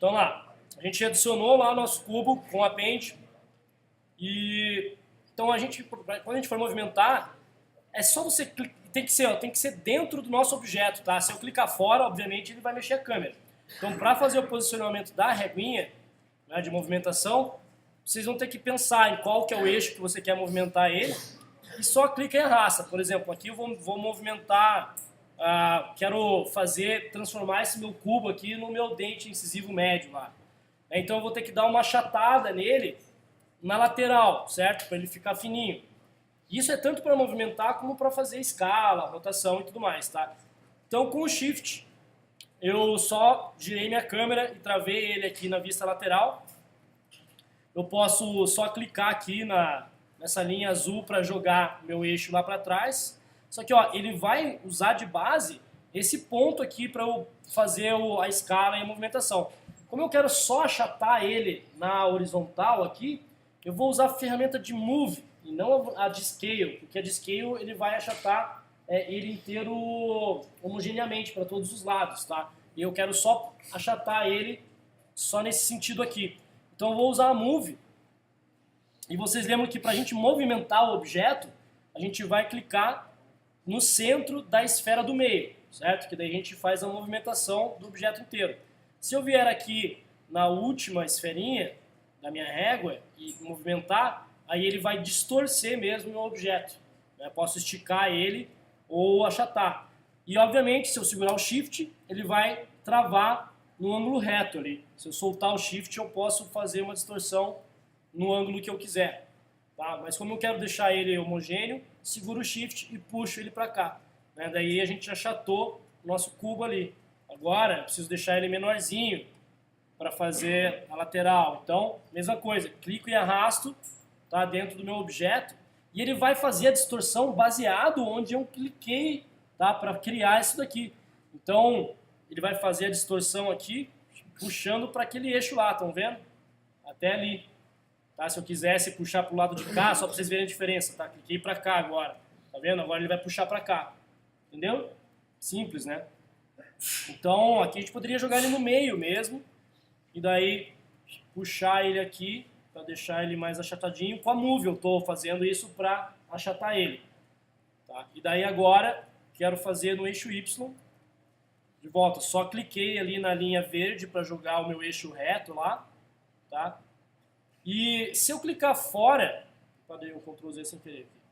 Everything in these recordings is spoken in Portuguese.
Então lá, a gente adicionou lá o nosso cubo com a Paint. E então quando a gente for movimentar, é só você tem que ser dentro do nosso objeto, tá? Se eu clicar fora, obviamente ele vai mexer a câmera. Então, para fazer o posicionamento da reguinha, né, de movimentação, vocês vão ter que pensar em qual que é o eixo que você quer movimentar ele e só clica e arrasta. Por exemplo, aqui eu vou movimentar, quero transformar esse meu cubo aqui no meu dente incisivo médio lá. Então eu vou ter que dar uma achatada nele na lateral, certo? Para ele ficar fininho. Isso é tanto para movimentar como para fazer escala, rotação e tudo mais, tá? Então com o Shift eu só girei minha câmera e travei ele aqui na vista lateral. Eu posso só clicar aqui nessa linha azul para jogar meu eixo lá para trás. Só que ó, ele vai usar de base esse ponto aqui para eu fazer a escala e a movimentação. Como eu quero só achatar ele na horizontal aqui, eu vou usar a ferramenta de Move e não a de Scale, porque a de Scale ele vai achatar ele inteiro homogeneamente para todos os lados, tá? E eu quero só achatar ele só nesse sentido aqui. Então eu vou usar a Move. E vocês lembram que para a gente movimentar o objeto, a gente vai clicar no centro da esfera do meio, certo? Que daí a gente faz a movimentação do objeto inteiro. Se eu vier aqui na última esferinha da minha régua e movimentar, aí ele vai distorcer mesmo o meu objeto. Eu posso esticar ele ou achatar. E obviamente, se eu segurar o Shift, ele vai travar no ângulo reto ali. Se eu soltar o Shift, eu posso fazer uma distorção no ângulo que eu quiser. Tá? Mas como eu quero deixar ele homogêneo, seguro o Shift e puxo ele para cá. Né? Daí a gente achatou o nosso cubo ali. Agora, eu preciso deixar ele menorzinho para fazer a lateral. Então, mesma coisa, clico e arrasto, tá, dentro do meu objeto e ele vai fazer a distorção baseado onde eu cliquei, tá, para criar isso daqui. Então, ele vai fazer a distorção aqui, puxando para aquele eixo lá, estão vendo? Até ali. Tá? Se eu quisesse puxar para o lado de cá, só para vocês verem a diferença, tá? Cliquei para cá agora, tá vendo? Agora ele vai puxar para cá, entendeu? Simples, né? Então, aqui a gente poderia jogar ele no meio mesmo, e daí puxar ele aqui, para deixar ele mais achatadinho. Com a Move eu estou fazendo isso para achatar ele. Tá? E daí agora, quero fazer no eixo Y, de volta, só cliquei ali na linha verde para jogar o meu eixo reto lá, tá? E se eu clicar fora, cadê o Ctrl Z sem querer aqui?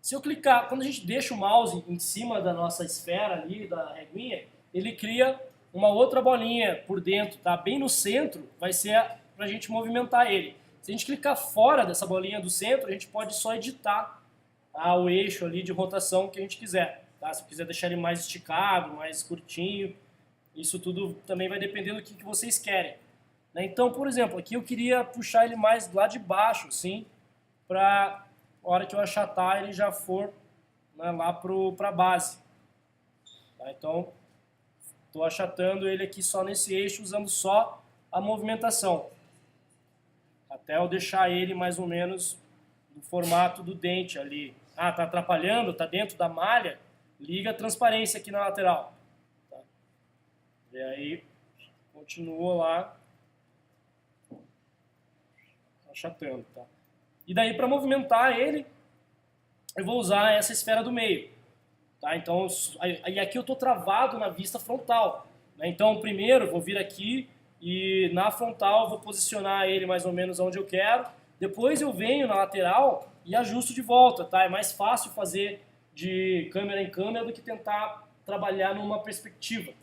Se eu clicar, quando a gente deixa o mouse em cima da nossa esfera ali, da reguinha, ele cria uma outra bolinha por dentro, tá? Bem no centro vai ser para a gente movimentar ele. Se a gente clicar fora dessa bolinha do centro, a gente pode só editar o eixo ali de rotação que a gente quiser. Tá? Se eu quiser deixar ele mais esticado, mais curtinho, isso tudo também vai depender do que vocês querem. Né? Então, por exemplo, aqui eu queria puxar ele mais lá de baixo, assim, para a hora que eu achatar ele já for, né, lá para a base. Tá? Então, estou achatando ele aqui só nesse eixo, usando só a movimentação. Até eu deixar ele mais ou menos no formato do dente ali. Ah, tá atrapalhando, tá dentro da malha, liga a transparência aqui na lateral. Tá? E aí, continua lá achatando, tá? E daí, para movimentar ele, eu vou usar essa esfera do meio. Tá? Então, aí aqui eu estou travado na vista frontal. Né? Então, primeiro, vou vir aqui e na frontal vou posicionar ele mais ou menos onde eu quero. Depois eu venho na lateral e ajusto de volta. Tá? É mais fácil fazer de câmera em câmera do que tentar trabalhar numa perspectiva.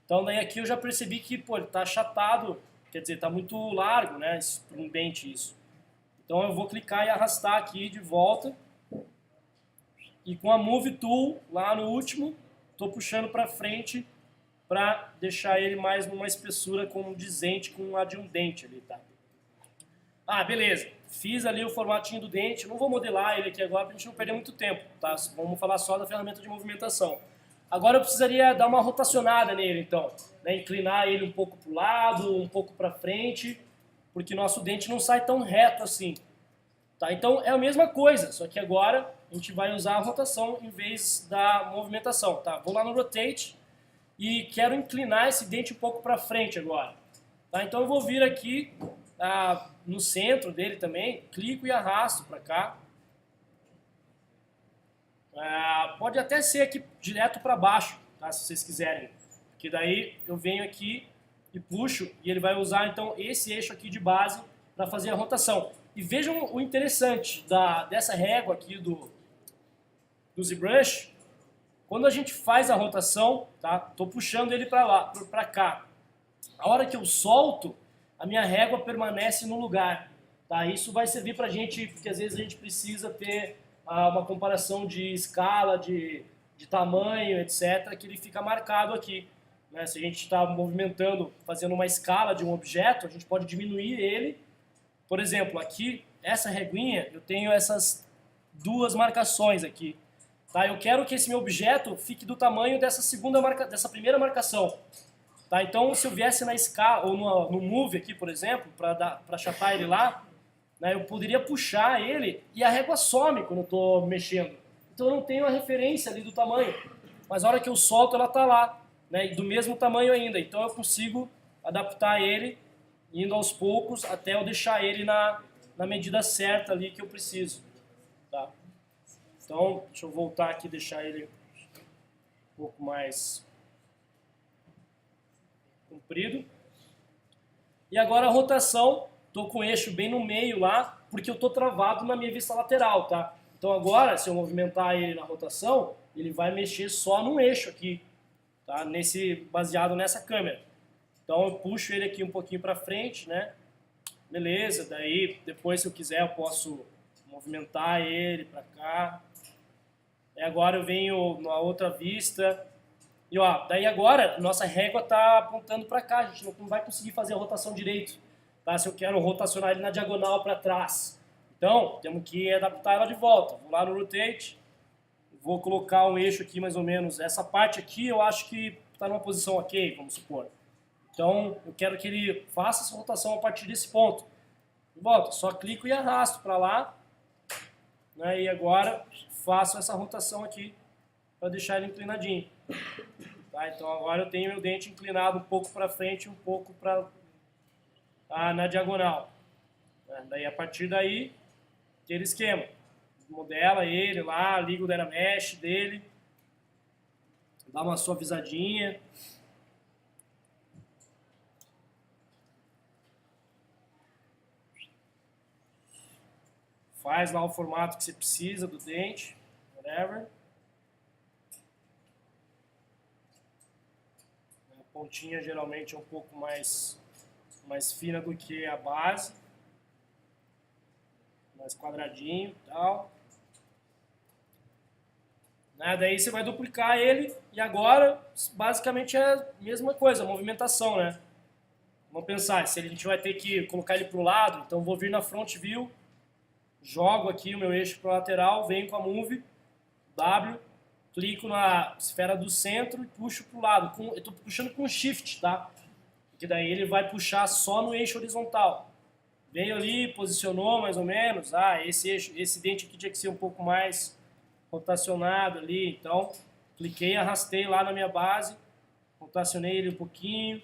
Então, daí aqui eu já percebi que ele está achatado, quer dizer, está muito largo, né? Para um dente isso. Então eu vou clicar e arrastar aqui de volta. E com a Move Tool, lá no último, estou puxando para frente para deixar ele mais numa espessura condizente com a de um dente ali, tá? Ah, beleza. Fiz ali o formatinho do dente. Não vou modelar ele aqui agora para a gente não perder muito tempo, tá? Vamos falar só da ferramenta de movimentação. Agora eu precisaria dar uma rotacionada nele, então. Né? Inclinar ele um pouco para o lado, um pouco para frente, porque nosso dente não sai tão reto assim. Tá? Então é a mesma coisa, só que agora a gente vai usar a rotação em vez da movimentação, tá? Vou lá no Rotate e quero inclinar esse dente um pouco para frente agora, tá? Então eu vou vir aqui no centro dele também, clico e arrasto para cá. Pode até ser aqui direto para baixo, tá? Se vocês quiserem, porque daí eu venho aqui e puxo e ele vai usar então esse eixo aqui de base para fazer a rotação. E vejam o interessante dessa régua aqui do ZBrush, quando a gente faz a rotação, tá? Tô puxando ele para lá, para cá. A hora que eu solto, a minha régua permanece no lugar, tá? Isso vai servir para a gente, porque às vezes a gente precisa ter uma comparação de escala, de tamanho, etc., que ele fica marcado aqui, né? Se a gente está movimentando, fazendo uma escala de um objeto, a gente pode diminuir ele. Por exemplo, aqui, essa reguinha, eu tenho essas duas marcações aqui. Tá? Eu quero que esse meu objeto fique do tamanho dessa primeira marcação. Tá? Então, se eu viesse na escala, ou no Move aqui, por exemplo, para achatar ele lá, né, eu poderia puxar ele e a régua some quando eu estou mexendo. Então, eu não tenho a referência ali do tamanho. Mas a hora que eu solto, ela está lá, né, e do mesmo tamanho ainda. Então, eu consigo adaptar ele indo aos poucos até eu deixar ele na medida certa ali que eu preciso. Tá? Então, deixa eu voltar aqui e deixar ele um pouco mais comprido. E agora a rotação, estou com o eixo bem no meio lá, porque eu estou travado na minha vista lateral. Tá? Então agora, se eu movimentar ele na rotação, ele vai mexer só no eixo aqui, tá? Baseado nessa câmera. Então eu puxo ele aqui um pouquinho para frente, né? Beleza, daí depois se eu quiser eu posso movimentar ele para cá. E agora eu venho na outra vista. E ó, daí agora nossa régua está apontando para cá, a gente não vai conseguir fazer a rotação direito, tá? Se eu quero rotacionar ele na diagonal para trás. Então, temos que adaptar ela de volta. Vou lá no Rotate, vou colocar um eixo aqui mais ou menos. Essa parte aqui eu acho que está numa posição ok, vamos supor. Então, eu quero que ele faça essa rotação a partir desse ponto. De volta, só clico e arrasto para lá. Né, e agora faço essa rotação aqui para deixar ele inclinadinho. Tá, então agora eu tenho meu dente inclinado um pouco para frente e um pouco na diagonal. Daí a partir daí, aquele esquema. Modela ele lá, liga o Dynamesh dele, dá uma suavizadinha. Faz lá o formato que você precisa do dente, whatever. A pontinha geralmente é um pouco mais fina do que a base. Mais quadradinho e tal. Daí você vai duplicar ele e agora basicamente é a mesma coisa, a movimentação, né? Vamos pensar, se a gente vai ter que colocar ele para o lado, então vou vir na Front View, jogo aqui o meu eixo para o lateral, venho com a Move, W, clico na esfera do centro e puxo para o lado. Eu estou puxando com Shift, tá? Porque daí ele vai puxar só no eixo horizontal. Veio ali, posicionou mais ou menos. Esse dente aqui tinha que ser um pouco mais rotacionado ali. Então, cliquei e arrastei lá na minha base, rotacionei ele um pouquinho,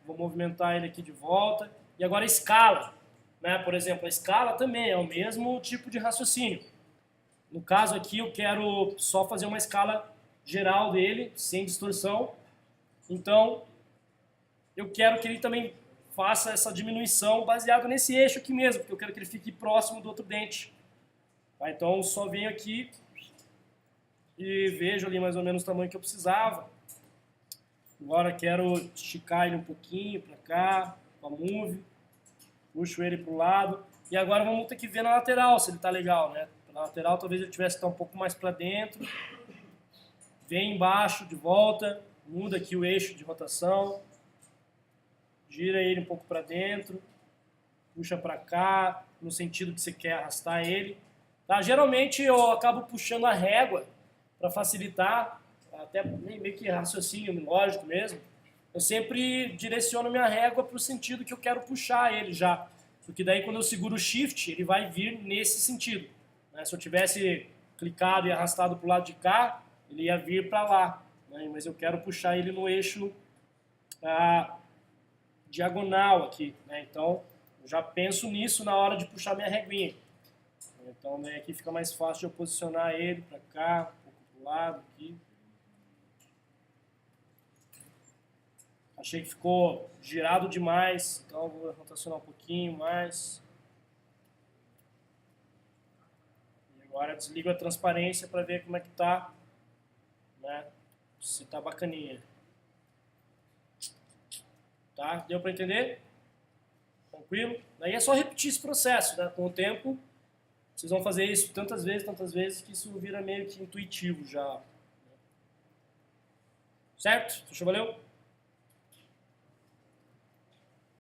vou movimentar ele aqui de volta. E agora escala. Né? Por exemplo, a escala também é o mesmo tipo de raciocínio. No caso aqui eu quero só fazer uma escala geral dele, sem distorção. Então, eu quero que ele também faça essa diminuição baseado nesse eixo aqui mesmo, porque eu quero que ele fique próximo do outro dente. Tá? Então, só venho aqui e vejo ali mais ou menos o tamanho que eu precisava. Agora quero esticar ele um pouquinho para cá, com a Move. Puxo ele para o lado. E agora vamos ter que ver na lateral se ele está legal, né? Na lateral talvez ele tivesse que estar um pouco mais para dentro. Vem embaixo, de volta. Muda aqui o eixo de rotação. Gira ele um pouco para dentro. Puxa para cá, no sentido que você quer arrastar ele. Tá? Geralmente eu acabo puxando a régua para facilitar, até meio que raciocínio lógico mesmo. Eu sempre direciono minha régua para o sentido que eu quero puxar ele já. Porque daí quando eu seguro o Shift, ele vai vir nesse sentido. Né? Se eu tivesse clicado e arrastado para o lado de cá, ele ia vir para lá, né? Mas eu quero puxar ele no eixo diagonal aqui, né? Então, eu já penso nisso na hora de puxar minha reguinha. Então, né, aqui fica mais fácil de eu posicionar ele para cá, um pouco para o lado aqui. Achei que ficou girado demais, então vou rotacionar um pouquinho mais. E agora desligo a transparência para ver como é que tá, né? Se tá bacaninha. Tá? Deu para entender? Tranquilo? Daí é só repetir esse processo, né? Com o tempo, vocês vão fazer isso tantas vezes, que isso vira meio que intuitivo já. Certo? Valeu?